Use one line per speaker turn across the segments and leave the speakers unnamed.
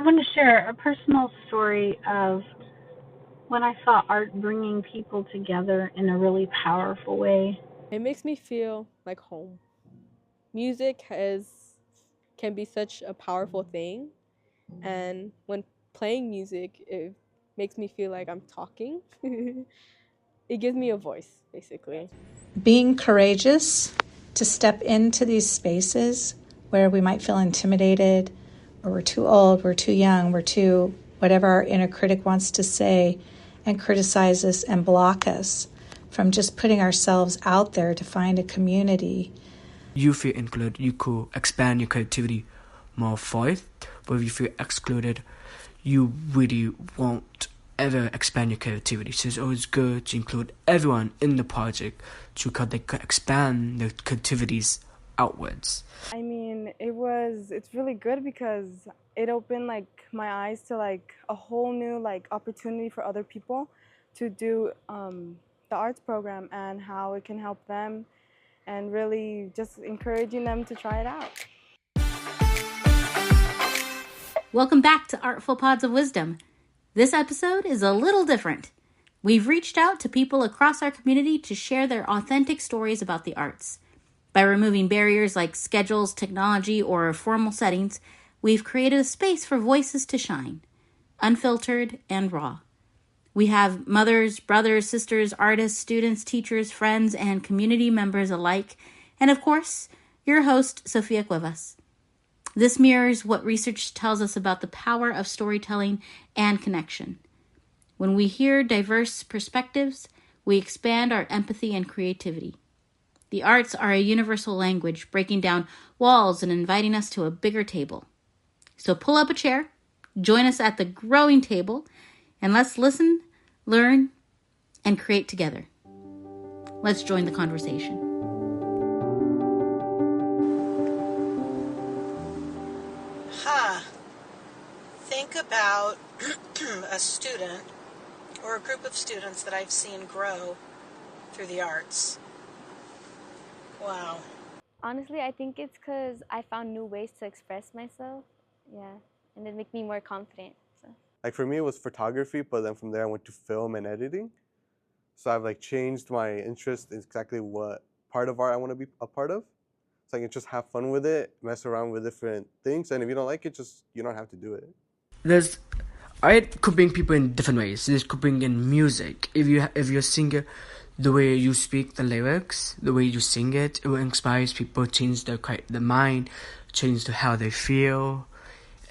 want to share a personal story of when I saw art bringing people together in a really powerful way.
It makes me feel like home. Music can be such a powerful thing, and when playing music, it makes me feel like I'm talking. It gives me a voice, basically.
Being courageous to step into these spaces where we might feel intimidated, or we're too old, we're too young, we're too whatever our inner critic wants to say and criticize us and block us from just putting ourselves out there to find a community.
You feel included, you could expand your creativity more forth, but if you feel excluded, you really won't ever expand your creativity. So it's always good to include everyone in the project because they could expand their creativities outwards.
I mean, it's really good because it opened like my eyes to like a whole new like opportunity for other people to do the arts program and how it can help them, and really just encouraging them to try it out.
Welcome back to Artful Pods of Wisdom. This episode is a little different. We've reached out to people across our community to share their authentic stories about the arts. By removing barriers like schedules, technology, or formal settings, we've created a space for voices to shine, unfiltered and raw. We have mothers, brothers, sisters, artists, students, teachers, friends, and community members alike, and of course, your host, Sofia Cuevas. This mirrors what research tells us about the power of storytelling and connection. When we hear diverse perspectives, we expand our empathy and creativity. The arts are a universal language, breaking down walls and inviting us to a bigger table. So pull up a chair, join us at the growing table, and let's listen, learn, and create together. Let's join the conversation.
Think about a student or a group of students that I've seen grow through the arts. Wow.
Honestly, I think it's because I found new ways to express myself. Yeah, and it makes me more confident. So.
Like for me, it was photography, but then from there I went to film and editing. So I've like changed my interest in exactly what part of art I want to be a part of. So I can just have fun with it, mess around with different things, and if you don't like it, you don't have to do it.
Art could bring people in different ways. This could bring in music. If you're a singer, the way you speak the lyrics, the way you sing it will inspire people, change their mind, change to how they feel.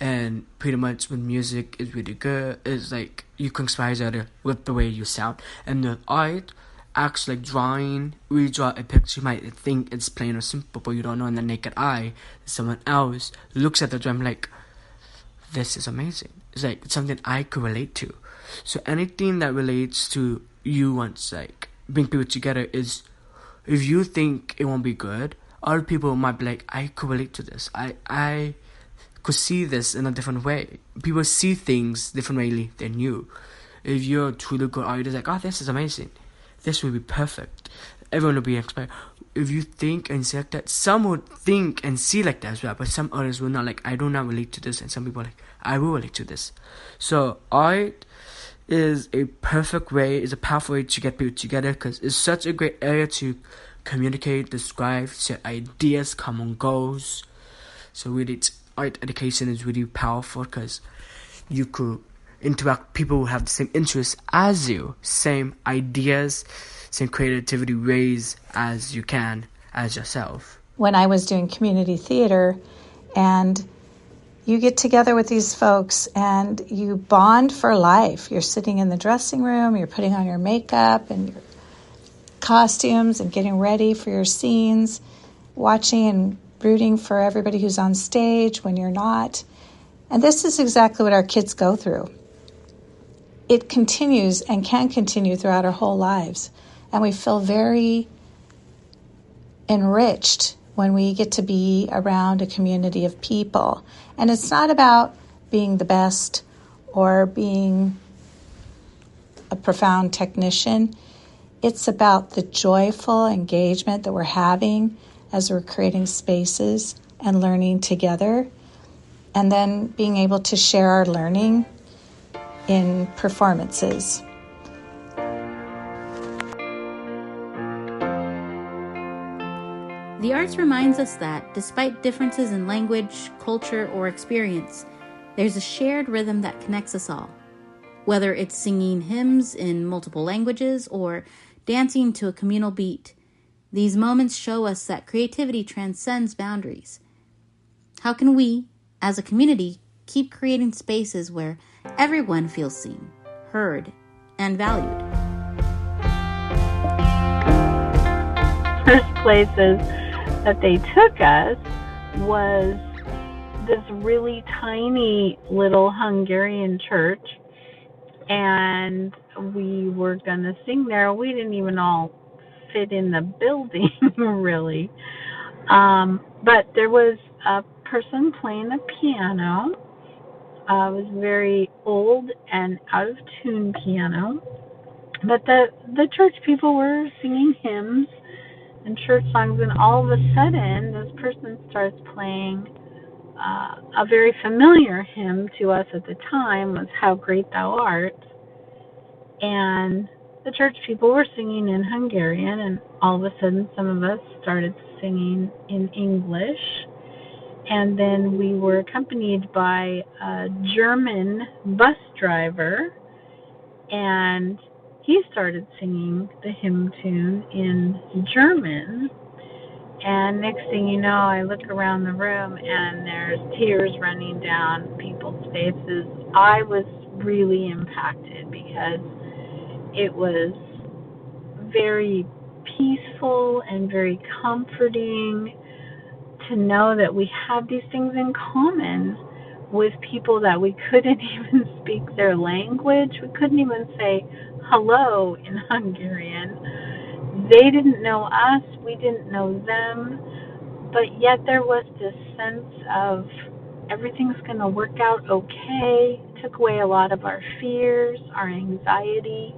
And pretty much when music is really good, it's like you can inspire each other with the way you sound. And the art acts like drawing. We draw a picture, you might think it's plain or simple, but you don't know in the naked eye. Someone else looks at the drawing like, this is amazing. It's like something I could relate to. So anything that relates to you wants like bring people together is, if you think it won't be good, other people might be like, I could relate to this. I could see this in a different way. People see things differently than you. If you're a truly good artist, like, oh, this is amazing. This will be perfect. Everyone will be inspired. If you think and say like that, some would think and see like that as well, but some others will not, like, I do not relate to this, and some people are like, I will relate to this. So art is a perfect way, is a powerful way to get people together, because it's such a great area to communicate, describe, set ideas, common goals. So really, art education is really powerful because you could interact, people who have the same interests as you, same ideas, same creativity ways as you can as yourself.
When I was doing community theater, and you get together with these folks and you bond for life. You're sitting in the dressing room, you're putting on your makeup and your costumes and getting ready for your scenes, watching and rooting for everybody who's on stage when you're not. And this is exactly what our kids go through. It continues and can continue throughout our whole lives. And we feel very enriched when we get to be around a community of people. And it's not about being the best or being a profound technician. It's about the joyful engagement that we're having as we're creating spaces and learning together. and then being able to share our learning in performances.
The arts reminds us that, despite differences in language, culture, or experience, there's a shared rhythm that connects us all. Whether it's singing hymns in multiple languages or dancing to a communal beat, these moments show us that creativity transcends boundaries. How can we, as a community, keep creating spaces where everyone feels seen, heard, and valued?
First places that they took us was this really tiny little Hungarian church, and we were going to sing there. We didn't even all fit in the building, really. But there was a person playing the piano. It was very old and out of tune piano. But the church people were singing hymns and church songs, and all of a sudden this person starts playing a very familiar hymn to us at the time, was How Great Thou Art. And the church people were singing in Hungarian, and all of a sudden some of us started singing in English. And then we were accompanied by a German bus driver, and he started singing the hymn tune in German. And next thing you know, I look around the room and there's tears running down people's faces. I was really impacted because it was very peaceful and very comforting to know that we have these things in common with people that we couldn't even speak their language. We couldn't even say hello in Hungarian. They didn't know us, we didn't know them, but yet there was this sense of everything's going to work out okay. It took away a lot of our fears, our anxiety.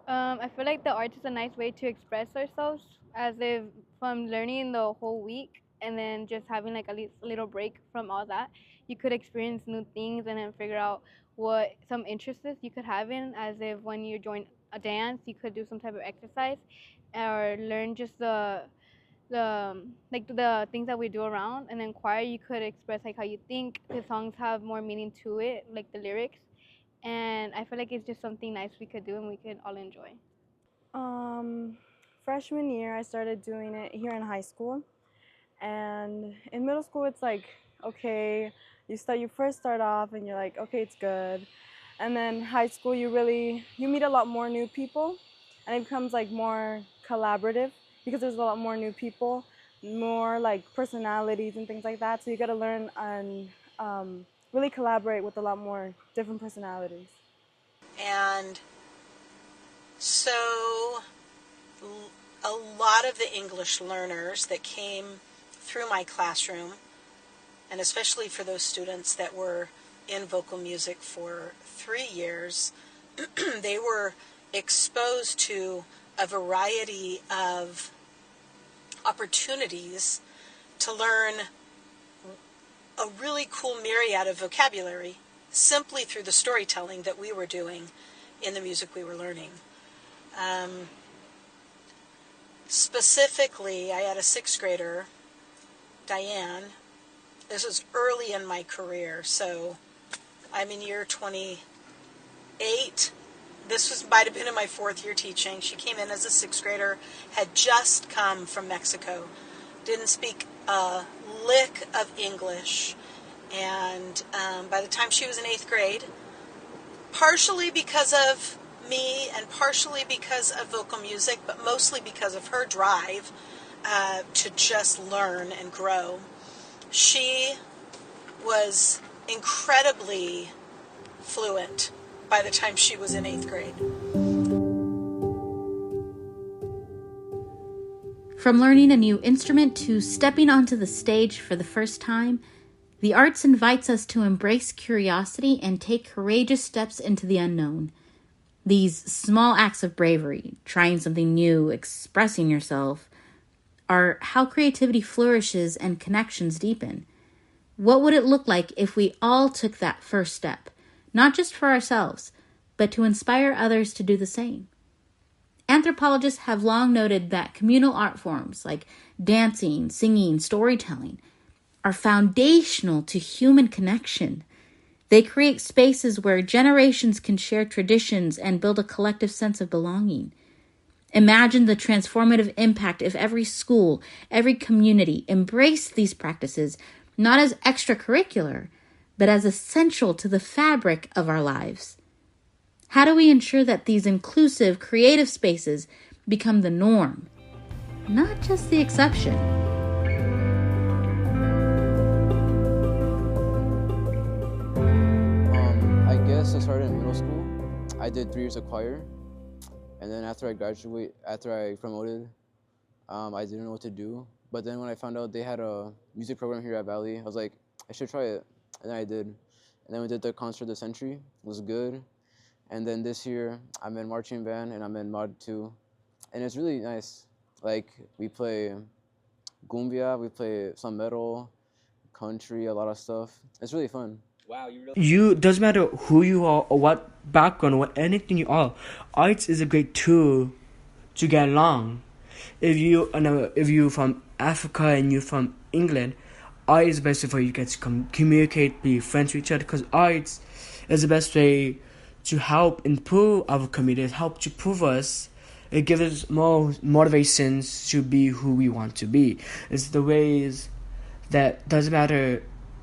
I feel like the arts is a nice way to express ourselves, as if from learning the whole week and then just having like a little break from all that, you could experience new things and then figure out what some interests you could have in, as if when you join a dance, you could do some type of exercise or learn just the things that we do around. And then choir, you could express like how you think. The songs have more meaning to it, like the lyrics. And I feel like it's just something nice we could do and we could all enjoy.
Freshman year, I started doing it here in high school, and in middle school, it's like, okay, you first start off and you're like, okay, it's good, and then high school, you meet a lot more new people, and it becomes like more collaborative because there's a lot more new people, more like personalities and things like that. So you got to learn and really collaborate with a lot more different personalities.
And so a lot of the English learners that came through my classroom, and especially for those students that were in vocal music for 3 years, they were exposed to a variety of opportunities to learn a really cool myriad of vocabulary simply through the storytelling that we were doing in the music we were learning. Specifically, I had a 6th grader, Diane. This was early in my career, so I'm in year 28. This might have been in my 4th year teaching. She came in as a 6th grader, had just come from Mexico, didn't speak a lick of English, and by the time she was in 8th grade, partially because of me and partially because of vocal music, but mostly because of her drive to just learn and grow, she was incredibly fluent by the time she was in 8th grade.
From learning a new instrument to stepping onto the stage for the first time, the arts invites us to embrace curiosity and take courageous steps into the unknown. These small acts of bravery, trying something new, expressing yourself, are how creativity flourishes and connections deepen. What would it look like if we all took that first step, not just for ourselves, but to inspire others to do the same? Anthropologists have long noted that communal art forms like dancing, singing, storytelling are foundational to human connection. They create spaces where generations can share traditions and build a collective sense of belonging. Imagine the transformative impact if every school, every community embraced these practices, not as extracurricular, but as essential to the fabric of our lives. How do we ensure that these inclusive, creative spaces become the norm, not just the exception?
I guess I started in middle school. I did 3 years of choir, and then after I promoted, I didn't know what to do. But then when I found out they had a music program here at Valley, I was like, I should try it, and then I did. And then we did the concert of the century. It was good. And then this year, I'm in marching band and I'm in Mod 2, and it's really nice. Like, we play cumbia, we play some metal, country, a lot of stuff. It's really fun.
You doesn't matter who you are or what background or what anything you are. Arts is a great tool to get along. If you from Africa and you're from England, art is the best way for you guys to communicate, be friends with each other. Because arts is the best way to help improve our community, help to prove us. It gives us more motivations to be who we want to be. It's the ways that doesn't matter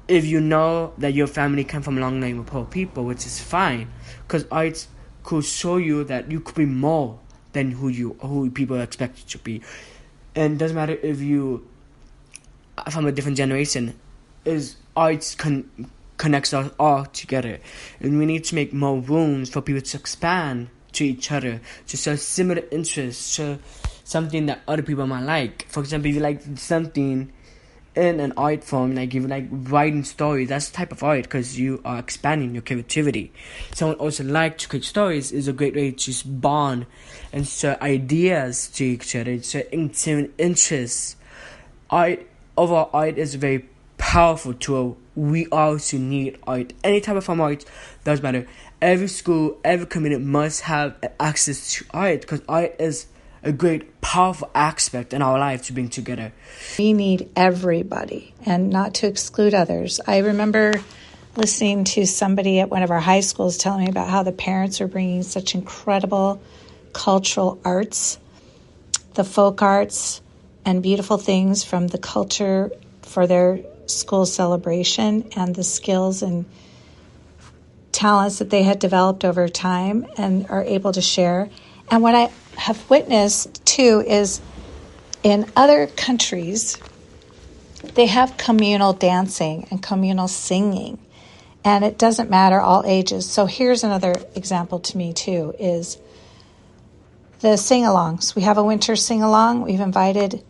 if you know that your family come from a long line of poor people, which is fine, because arts could show you that you could be more than who people expect you to be. And it doesn't matter if you are from a different generation, is arts connects us all together. And we need to make more rooms for people to expand to each other, to show similar interests, show something that other people might like. For example, if you like something in an art form, like if you like writing stories, that's the type of art, because you are expanding your creativity. Someone also like to create stories is a great way to bond and share ideas to each other, share intimate interests. Overall, art is a very powerful tool. We also need art. Any type of form of art doesn't matter. Every school, every community must have access to art, because art is a great, powerful aspect in our life to bring together.
We need everybody and not to exclude others. I remember listening to somebody at one of our high schools telling me about how the parents are bringing such incredible cultural arts, the folk arts, and beautiful things from the culture for their school celebration, and the skills and talents that they had developed over time and are able to share. And what I have witnessed too is in other countries, they have communal dancing and communal singing, and it doesn't matter all ages. So here's another example to me too, is the sing-alongs. We have a winter sing-along. We've invited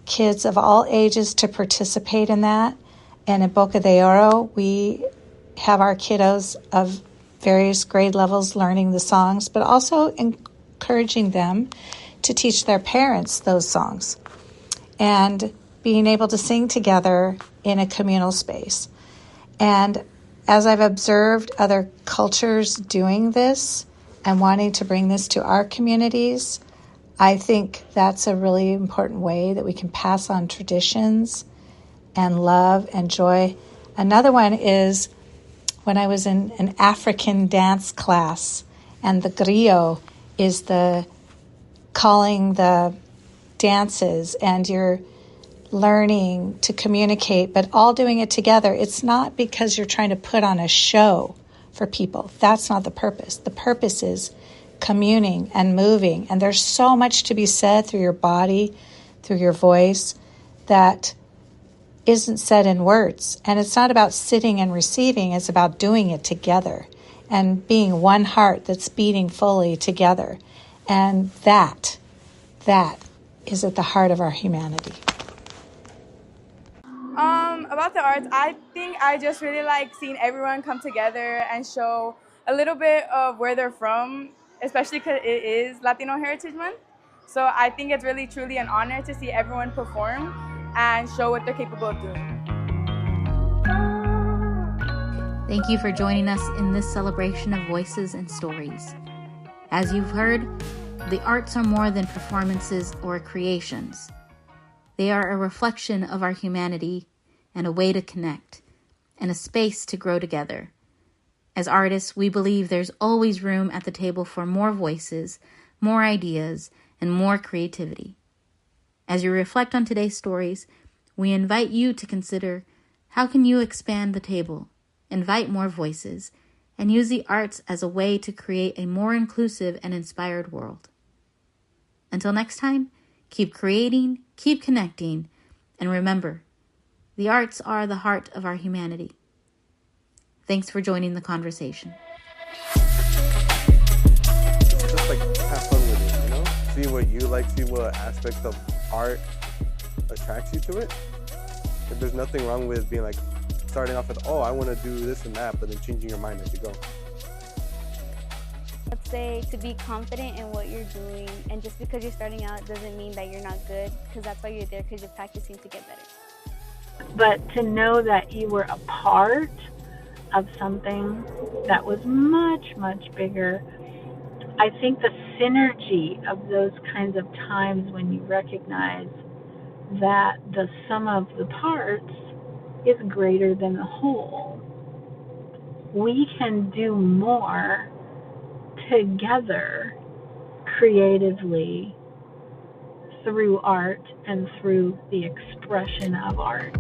kids of all ages to participate in that. And in Boca de Oro, we have our kiddos of various grade levels learning the songs, but also encouraging them to teach their parents those songs and being able to sing together in a communal space. And as I've observed other cultures doing this and wanting to bring this to our communities, I think that's a really important way that we can pass on traditions and love and joy. Another one is when I was in an African dance class, and the griot is the calling the dances, and you're learning to communicate, but all doing it together. It's not because you're trying to put on a show for people. That's not the purpose. The purpose is communing and moving, and there's so much to be said through your body, through your voice, that isn't said in words. And it's not about sitting and receiving, it's about doing it together and being one heart that's beating fully together. And that is at the heart of our humanity.
About the arts, I think I just really like seeing everyone come together and show a little bit of where they're from, especially because it is Latino Heritage Month. So I think it's really truly an honor to see everyone perform and show what they're capable of doing.
Thank you for joining us in this celebration of voices and stories. As you've heard, the arts are more than performances or creations. They are a reflection of our humanity and a way to connect, and a space to grow together. As artists, we believe there's always room at the table for more voices, more ideas, and more creativity. As you reflect on today's stories, we invite you to consider, how can you expand the table, invite more voices, and use the arts as a way to create a more inclusive and inspired world? Until next time, keep creating, keep connecting, and remember, the arts are the heart of our humanity. Thanks for joining the conversation.
Just like have fun with it, you know? See what you like, see what aspects of art attracts you to it. Like, there's nothing wrong with being like, starting off with, oh, I want to do this and that, but then changing your mind as you go.
Let's say to be confident in what you're doing, and just because you're starting out doesn't mean that you're not good, because that's why you're there, because you're practicing to get better.
But to know that you were a part of something that was much, much bigger, I think the synergy of those kinds of times when you recognize that the sum of the parts is greater than the whole. We can do more together creatively through art and through the expression of art.